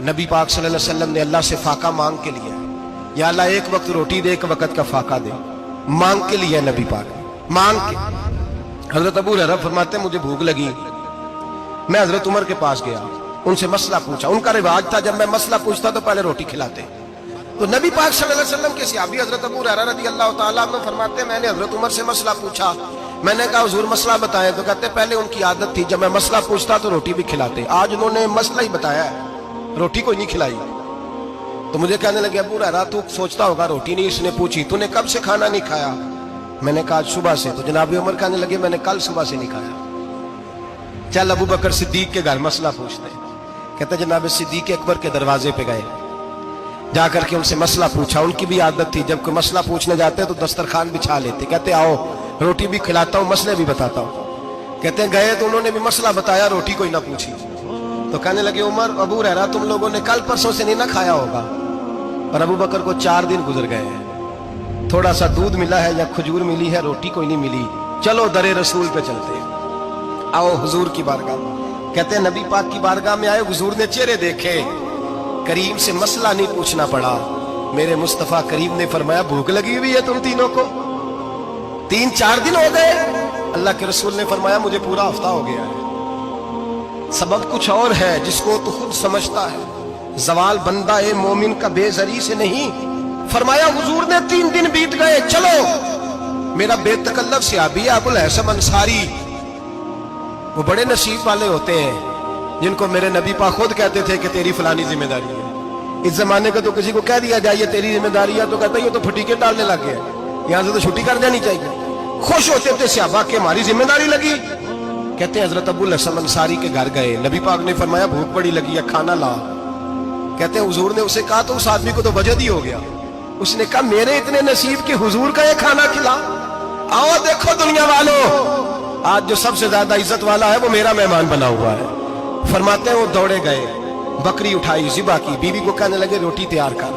نبی پاک صلی اللہ علیہ وسلم نے اللہ سے فاقہ مانگ کے لیا، یا اللہ ایک وقت روٹی دے، ایک وقت کا فاقہ دے، مانگ کے لیا نبی پاک مانگ کے۔ حضرت ابو ہریرہ فرماتے ہیں مجھے بھوک لگی، میں حضرت عمر کے پاس گیا، ان سے مسئلہ پوچھا۔ ان کا رواج تھا جب میں مسئلہ پوچھتا تو پہلے روٹی کھلاتے۔ تو نبی پاک صلی اللہ علیہ وسلم کے صحابی حضرت ابو ہریرہ رضی اللہ تعالیٰ عنہ فرماتے ہیں میں نے حضرت عمر سے مسئلہ پوچھا، میں نے کہا حضور مسئلہ بتائیں، تو کہتے پہلے ان کی عادت تھی جب میں مسئلہ پوچھتا تو روٹی بھی کھلاتے، آج انہوں نے مسئلہ ہی بتایا ہے، روٹی کوئی نہیں کھلائی۔ تو مجھے کہنے لگے ابو ہریرہ تو سوچتا ہوگا روٹی نہیں اس نے پوچھی، تو نے کب سے کھانا نہیں کھایا؟ میں نے کہا صبح سے۔ تو جناب عمر کہنے لگے میں نے کل صبح سے نہیں کھایا، چل ابو بکر صدیق کے گھر مسئلہ پوچھتے ہیں۔ کہتے جناب صدیق اکبر کے دروازے پہ گئے، جا کر کے ان سے مسئلہ پوچھا۔ ان کی بھی عادت تھی جب کوئی مسئلہ پوچھنے جاتے تو دسترخوان بچھا لیتے، کہتے آؤ روٹی بھی کھلاتا ہوں مسئلے بھی بتاتا ہوں۔ کہتے ہیں گئے تو انہوں نے بھی مسئلہ بتایا، روٹی کوئی نہ پوچھی۔ تو کہنے لگے عمر ابو ہریرہ تم لوگوں نے کل پرسوں سے نہیں نہ کھایا ہوگا۔ اور ابو بکر کو 4 دن گزر گئے ہیں، تھوڑا سا دودھ ملا ہے یا کھجور ملی ہے، روٹی کوئی نہیں ملی، چلو در رسول پہ چلتے ہیں، آؤ حضور کی بارگاہ۔ کہتے ہیں نبی پاک کی بارگاہ میں آئے، حضور نے چہرے دیکھے، کریم سے مسئلہ نہیں پوچھنا پڑا۔ میرے مصطفیٰ کریم نے فرمایا بھوک لگی ہوئی ہے تم تینوں کو؟ 3-4 دن ہو گئے؟ اللہ کے رسول نے فرمایا مجھے پورا ہفتہ ہو گیا ہے۔ سبب کچھ اور ہے جس کو تو خود سمجھتا ہے، زوال بندہ مومن کا بے زری سے نہیں۔ فرمایا حضور نے 3 دن بیت گئے، چلو۔ میرا بے تکلف صحابی ابو الحسن انصاری، وہ بڑے نصیب والے ہوتے ہیں جن کو میرے نبی پاک خود کہتے تھے کہ تیری فلانی ذمہ داری ہے۔ اس زمانے کا تو کسی کو کہہ دیا جائے یہ تیری ذمہ داری ہے تو کہتا ہے یہ تو پھٹیکے ڈالنے لگ گیا، یہاں سے تو چھٹی کر جانی چاہیے۔ خوش ہوتے تھے صحابہ کہ ہماری ذمہ داری لگی۔ کہتے ہیں حضرت ابو الحسن انصاری کے گھر گئے، نبی پاک نے فرمایا بھوک بڑی لگی ہے کھانا لا۔ کہتے ہیں حضور نے اسے کہا تو اس آدمی کو تو وجد ہی ہو گیا، اس نے کہا میرے اتنے نصیب کہ حضور کا یہ کھانا کھلا۔ آؤ دیکھو دنیا والوں، آج جو سب سے زیادہ عزت والا ہے وہ میرا مہمان بنا ہوا ہے۔ فرماتے ہیں وہ دوڑے گئے، بکری اٹھائی ذبح کی، بیوی کو کہنے لگے روٹی تیار کر۔